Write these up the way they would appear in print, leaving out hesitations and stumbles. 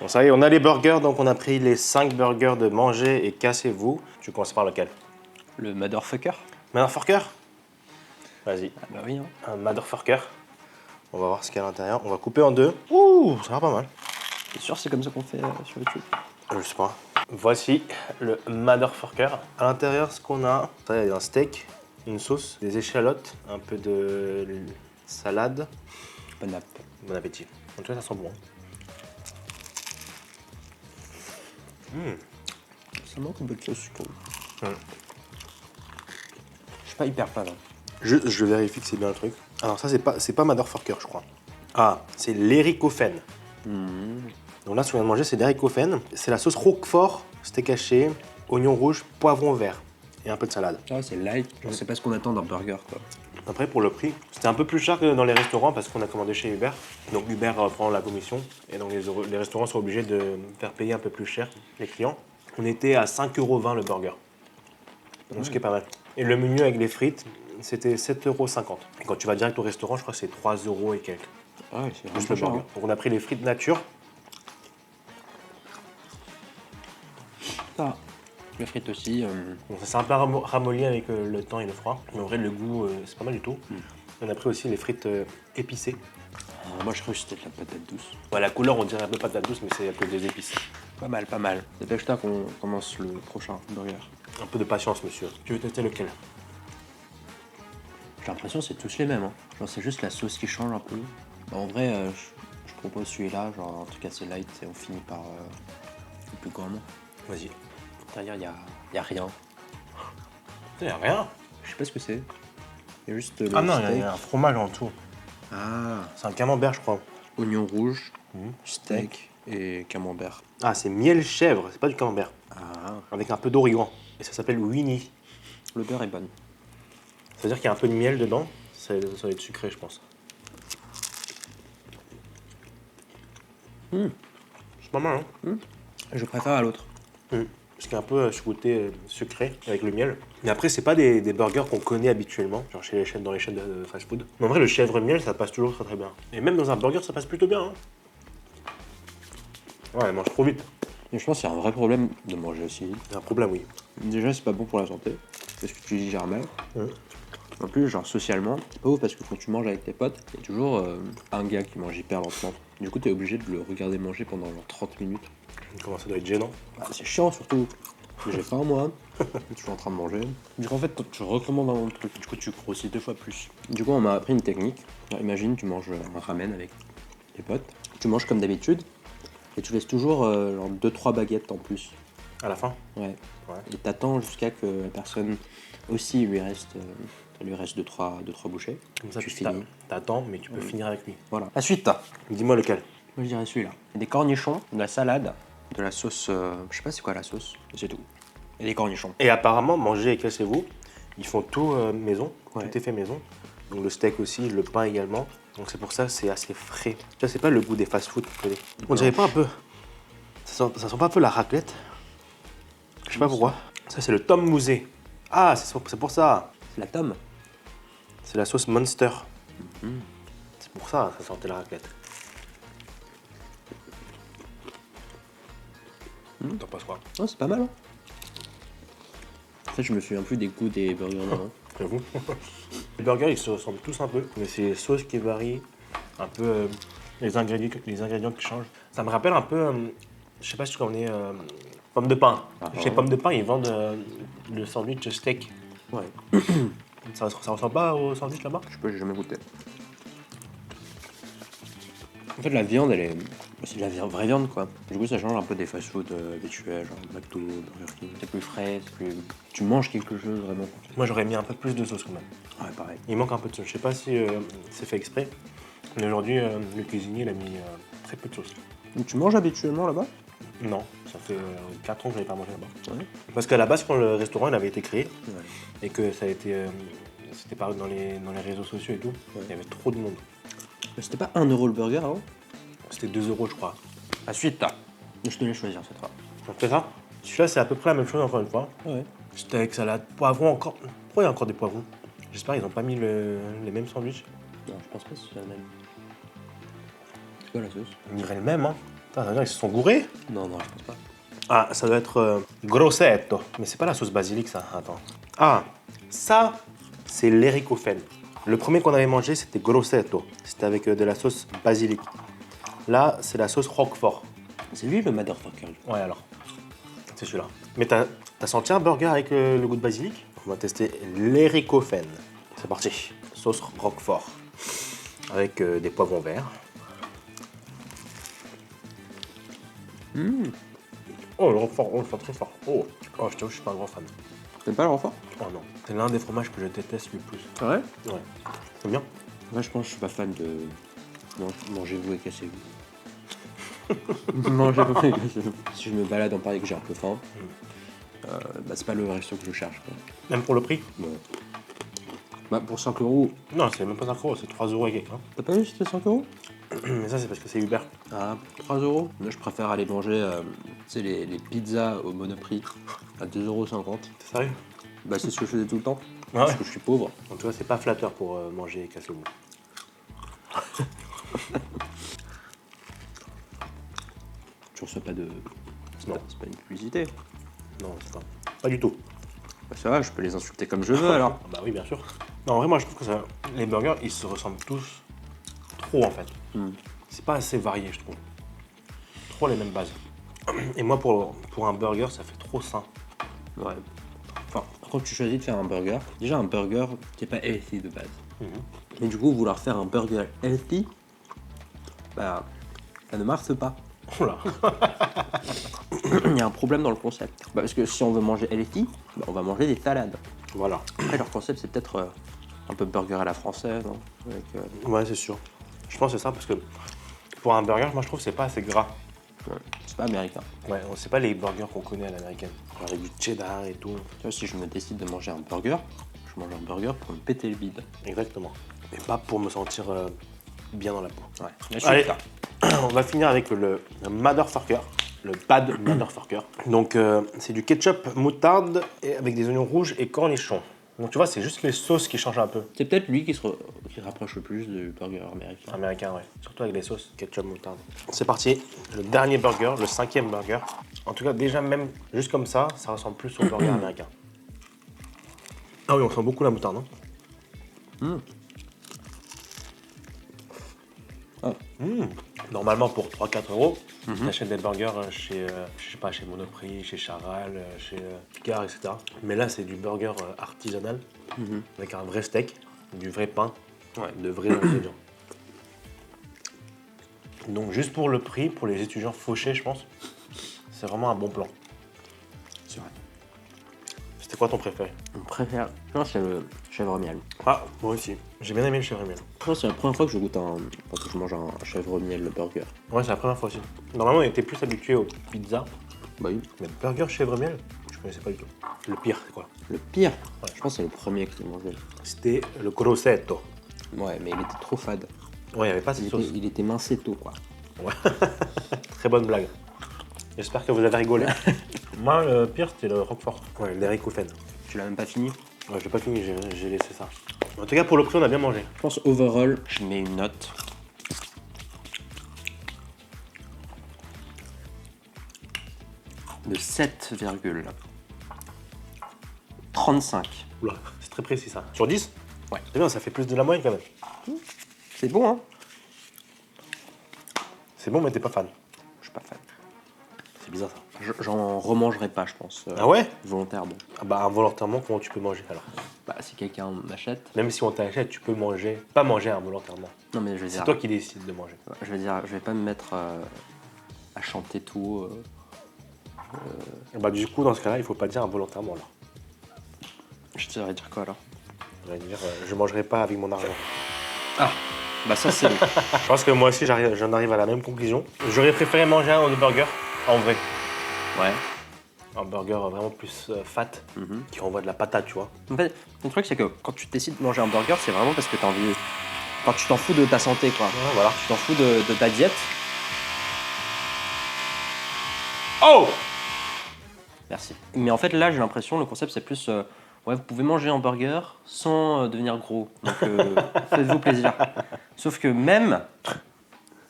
Bon, ça y est, on a les burgers, donc on a pris les 5 burgers de manger et cassez-vous. Tu commences par lequel? Le motherfucker. Motherfucker? Vas-y, Ah bah oui, hein. un motherfucker. On va voir ce qu'il y a à l'intérieur. On va couper en deux. Ouh, ça va pas mal. T'es sûr que c'est comme ça qu'on fait sur YouTube? Je sais pas. Voici le motherfucker. À l'intérieur, ce qu'on a, il y a un steak, une sauce, des échalotes, un peu de salade. Bon app. Bon appétit. En tout cas, ça sent bon. Ça manque un peu de sauce, je trouve. Mm. Je suis pas hyper fan. Hein. Je vérifie que c'est bien le truc. Alors ça, c'est pas motherfucker, je crois. Ah, c'est l'héricophen. Donc là, ce qu'on vient de manger, c'est l'héricophen. C'est la sauce roquefort, steak haché, oignon rouge, poivron vert et un peu de salade. Ah, c'est light. Genre, c'est pas ce qu'on attend d'un burger, quoi. Après, pour le prix, c'était un peu plus cher que dans les restaurants parce qu'on a commandé chez Uber. Donc Uber prend la commission et donc les restaurants sont obligés de faire payer un peu plus cher les clients. On était à 5,20 € le burger. Donc ce qui est pas mal. Et le menu avec les frites, c'était 7,50 €. Et quand tu vas direct au restaurant, je crois que c'est 3 € et quelques. Ah ouais, c'est Juste vraiment le cher. burger. Donc on a pris les frites nature. Ah. Les frites aussi. Bon, ça s'est un peu ramolli avec le temps et le froid. Mais en vrai, le goût, c'est pas mal du tout. On a pris aussi les frites épicées. Moi, je crois que c'était de la patate douce. Ouais, la couleur, on dirait un peu patate douce, mais c'est un peu des épices. Pas mal, pas mal. Dépêche-toi qu'on commence le prochain burger. Un peu de patience, monsieur. Tu veux tester lequel? J'ai l'impression que c'est tous les mêmes. Hein. Genre, c'est juste la sauce qui change un peu. En vrai, je propose celui-là, genre un truc assez light et on finit par le plus gourmand. Vas-y. À l'intérieur, y a rien. Il n'y a rien. Je sais pas ce que c'est. Il y a juste le Ah non, steak. il y a un fromage en dessous. Ah, C'est un camembert, je crois. oignon rouge, steak et camembert. Ah, c'est miel chèvre, c'est pas du camembert. Ah, Avec un peu d'origan. Et ça s'appelle Winnie. l'odeur est bonne. C'est-à-dire qu'il y a un peu de miel dedans. Ça va être sucré, je pense. C'est pas mal, hein. Je préfère à l'autre. Parce qu'il y a un peu ce côté sucré avec le miel. Mais après, c'est pas des burgers qu'on connaît habituellement, genre dans les chaînes de fast-food. Mais en vrai, le chèvre miel, ça passe toujours très très bien. Et même dans un burger, ça passe plutôt bien. Hein. Ouais, elle mange trop vite. Et je pense qu'il y a un vrai problème de manger aussi vite. Il y a un problème, oui. Déjà, c'est pas bon pour la santé, parce que tu digères mal. En plus, genre socialement, c'est pas ouf parce que quand tu manges avec tes potes, il y a toujours un gars qui mange hyper lentement. Du coup, t'es obligé de le regarder manger pendant genre 30 minutes. Comment ça doit être gênant. Ah, c'est chiant surtout. J'ai faim moi, je suis en train de manger. Du coup, en fait, tu recommandes un truc. Du coup, tu grossis 2 fois plus. Du coup, on m'a appris une technique. Alors, imagine, tu manges un ramen avec tes potes. Tu manges comme d'habitude et tu laisses toujours genre 2-3 baguettes en plus. À la fin. Ouais. Ouais. Et t'attends jusqu'à que la personne aussi lui reste 2-3 bouchées. Comme ça, tu finis. t'attends, mais tu peux finir avec lui. Voilà. La suite. Dis-moi lequel. Moi, je dirais celui-là. Il y a des cornichons, de la salade, de la sauce. Je sais pas c'est quoi la sauce, mais c'est tout. Et des cornichons. Et apparemment, manger et cassez-vous, ils font tout maison, Ouais. tout est fait maison. Donc le steak aussi, le pain également. Donc c'est pour ça que c'est assez frais. Tu vois, c'est pas le goût des fast-food qu'on connaît. On dirait pas un peu. Ça sent pas un peu la raclette. Je sais pas pourquoi. Ça, c'est le Tom Mousset. Ah, c'est pour ça. C'est la tome. C'est la sauce Monster. C'est pour ça, ça sentait la raclette. T'en penses quoi? Oh, c'est pas mal. Hein. En fait, je me souviens plus des goûts des burgers d'avant. J'avoue. Les burgers, ils se ressemblent tous un peu, mais c'est les sauces qui varient, un peu les ingrédients qui changent. Ça me rappelle un peu, je sais pas si tu connais Pomme de Pain. Chez Pomme de Pain, ils vendent le sandwich steak. Ouais. Ça ressemble pas au sandwich là-bas? Je sais pas, j'ai jamais goûté. En fait, la viande, c'est de la vraie viande, quoi. Du coup, ça change un peu des fast-food habituels, genre McDo, Burger King. C'est plus frais, tu manges quelque chose vraiment. Moi, j'aurais mis un peu plus de sauce quand même. Ouais, pareil. Il manque un peu de sauce. Je sais pas si c'est fait exprès, mais aujourd'hui, le cuisinier, il a mis très peu de sauce. Donc, tu manges habituellement là-bas? Non, ça fait 4 ans que je n'avais pas mangé là-bas. Ouais. Parce qu'à la base, quand le restaurant il avait été créé, Ouais. et que ça a été, c'était paru dans les réseaux sociaux et tout, il y avait trop de monde. Mais c'était pas 1 € le burger avant? C'était 2 €, je crois. La suite, je te laisse choisir cette fois. On fait ça. Celui-là, c'est à peu près la même chose, encore une fois. Ouais. Steak, salade, poivron encore. Pourquoi il y a encore des poivrons? J'espère qu'ils n'ont pas mis les mêmes sandwichs. Non, je pense pas que c'est la même. C'est quoi la sauce? On dirait le même, hein. Putain, ça veut dire qu'ils se sont gourés. Non, je pense pas. Ah, ça doit être grossetto. Mais c'est pas la sauce basilic, ça. Attends. Ah, ça, c'est l'ericofen. Le premier qu'on avait mangé, c'était grossetto. C'était avec de la sauce basilic. Là, c'est la sauce roquefort. C'est lui le motherfucker. Ouais, alors. C'est celui-là. Mais t'as senti un burger avec le goût de basilic? On va tester l'ericofen. C'est parti. Sauce roquefort. Avec des poivrons verts. Oh, le roquefort, oh, très fort. Oh, je t'avoue, je suis pas un grand fan. T'aimes pas le renfort? Oh non. C'est l'un des fromages que je déteste le plus. Ah ouais? Ouais. C'est bien. Moi, je pense que je suis pas fan de. Non, mangez-vous et cassez-vous. Mangez-vous et cassez-vous. Si je me balade en Paris et que j'ai un peu faim, bah, c'est pas le resto que je cherche. Quoi. Même pour le prix? Ouais. Bah, pour 5 euros. Non, c'est même pas 5 euros, c'est 3 euros et quelques. Hein. T'as pas vu c'était 5 euros? Mais ça, c'est parce que c'est Uber. Ah, 3 euros. Moi, je préfère aller manger tu sais, les pizzas au Monoprix à 2,50 €. T'es sérieux? Bah, c'est ce que je faisais tout le temps. Ouais. Parce que je suis pauvre. En tout cas, c'est pas flatteur pour manger et casser le goût. Tu reçois pas de. Non. C'est pas une publicité. Non, c'est pas. Pas du tout. Bah, ça va, je peux les insulter comme je veux alors. Bah oui, bien sûr. Non, en vrai, moi, je trouve que les burgers, ils se ressemblent tous trop, en fait. C'est pas assez varié, je trouve. Trop les mêmes bases. Et moi, pour un burger, ça fait trop sain. Ouais. Enfin, quand tu choisis de faire un burger, déjà un burger, t'es pas healthy de base. Mais du coup, vouloir faire un burger healthy, bah, ça ne marche pas. Oula. Il y a un problème dans le concept. Bah, parce que si on veut manger healthy, bah, on va manger des salades. Voilà. Après, leur concept, c'est peut-être un peu burger à la française. Hein, avec, Ouais, c'est sûr. Je pense que c'est ça, parce que pour un burger, moi, je trouve que c'est pas assez gras. ouais, c'est pas américain. Ouais, c'est pas les burgers qu'on connaît à l'américaine. Avec du cheddar et tout. Tu vois, si je me décide de manger un burger, je mange un burger pour me péter le bide. Exactement. Et pas pour me sentir bien dans la peau. Ouais. Allez, on va finir avec le motherfucker. Le bad motherfucker. Donc, c'est du ketchup, moutarde, et avec des oignons rouges et cornichons. Donc, tu vois, c'est juste les sauces qui changent un peu. C'est peut-être lui qui rapproche le plus du burger américain. Américain, ouais. Surtout avec les sauces, ketchup, moutarde. C'est parti. Le dernier burger, le 5e burger. En tout cas, déjà, même juste comme ça ressemble plus au burger américain. Ah oui, on sent beaucoup la moutarde, non? Normalement, pour 3-4 euros, tu achètes des burgers chez, je sais pas, chez Monoprix, chez Charal, chez Picard, etc. Mais là, c'est du burger artisanal, avec un vrai steak, du vrai pain, de vrais ingrédients. Donc, juste pour le prix, pour les étudiants fauchés, je pense, c'est vraiment un bon plan. C'est vrai. C'était quoi ton préféré? Mon préféré, je pense que c'est le chèvre miel. Ah, moi aussi. J'ai bien aimé le chèvre miel. Je pense que c'est la première fois que je goûte que je mange un chèvre miel burger. Ouais, c'est la première fois aussi. Normalement, on était plus habitué aux pizzas, Bah oui. mais le burger chèvre miel, je connaissais pas du tout. Le pire, c'est quoi? Le pire, je pense que c'est le premier que j'ai mangé. C'était le grossetto. Ouais, mais il était trop fade. Ouais, il n'y avait pas Il cette sauce. était, il était mincetto, quoi. Ouais. Très bonne blague. J'espère que vous avez rigolé. Moi, le pire, c'était le roquefort. Ouais, l'ericofen. Tu l'as même pas fini? Ouais, je l'ai pas fini, j'ai laissé ça. En tout cas, pour le prix, on a bien mangé. Je pense overall, je mets une note. De 7,35. Oula, c'est très précis ça. Sur 10? Ouais. C'est bien, ça fait plus de la moyenne quand même. C'est bon, hein? C'est bon, mais t'es pas fan. Je suis pas fan. C'est bizarre ça. J'en remangerai pas, je pense. Ah ouais? Volontairement. Ah bah, involontairement, comment tu peux manger alors? Bah, si quelqu'un m'achète. Même si on t'achète, tu peux manger. Pas manger involontairement. Non, mais je veux C'est dire. toi qui décides de manger. Je veux dire, je vais pas me mettre à chanter tout. Bah, du coup, dans ce cas-là, il faut pas dire involontairement alors. Je te saurais dire quoi alors? On va dire, je mangerai pas avec mon argent. Ah, bah ça c'est. Je pense que moi aussi, j'en arrive à la même conclusion. J'aurais préféré manger un burger, en vrai. Ouais. Un burger vraiment plus fat, qui renvoie de la patate, tu vois. En fait, le truc c'est que quand tu décides de manger un burger, c'est vraiment parce que t'as envie. Quand tu t'en fous de ta santé, quoi. Ouais, voilà. Tu t'en fous de ta diète. Oh! Merci. Mais en fait, là, j'ai l'impression, le concept, c'est plus. Ouais, vous pouvez manger un burger sans devenir gros. Donc, faites-vous plaisir. Sauf que même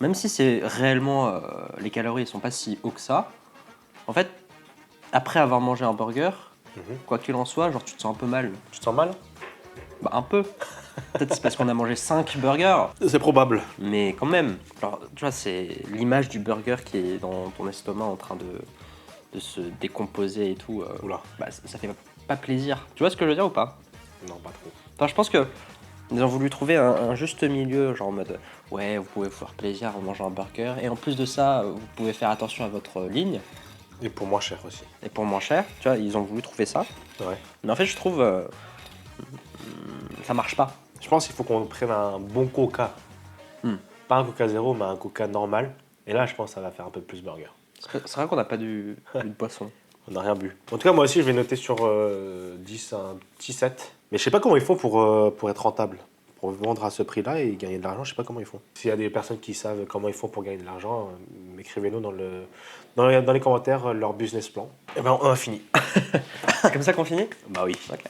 même si c'est réellement les calories ne sont pas si hauts que ça, en fait, après avoir mangé un burger, quoi qu'il en soit, genre tu te sens un peu mal. Tu te sens mal? Bah un peu. Peut-être c'est parce qu'on a mangé 5 burgers, C'est probable. mais quand même. Alors, tu vois, c'est l'image du burger qui est dans ton estomac en train de se décomposer et tout. Oula. Bah, ça fait pas plaisir. Tu vois ce que je veux dire ou pas? Non, pas trop. Enfin, je pense que ils ont voulu trouver un juste milieu, genre en mode ouais, vous pouvez vous faire plaisir en mangeant un burger, et en plus de ça, vous pouvez faire attention à votre ligne, Et pour moins cher aussi. et pour moins cher, tu vois, ils ont voulu trouver ça. Ouais. Mais en fait, je trouve ça marche pas. Je pense qu'il faut qu'on prenne un bon coca. Pas un coca zéro, mais un coca normal. Et là, je pense que ça va faire un peu plus burger. C'est vrai qu'on n'a pas bu de boisson. On n'a rien bu. En tout cas, moi aussi, je vais noter sur 10 un petit 7. Mais je sais pas comment ils font pour être rentable. Pour vendre à ce prix-là et gagner de l'argent, je sais pas comment ils font. S'il y a des personnes qui savent comment ils font pour gagner de l'argent, écrivez-nous dans les commentaires leur business plan. Et ben, on a fini. C'est comme ça qu'on finit? Bah oui. Ok.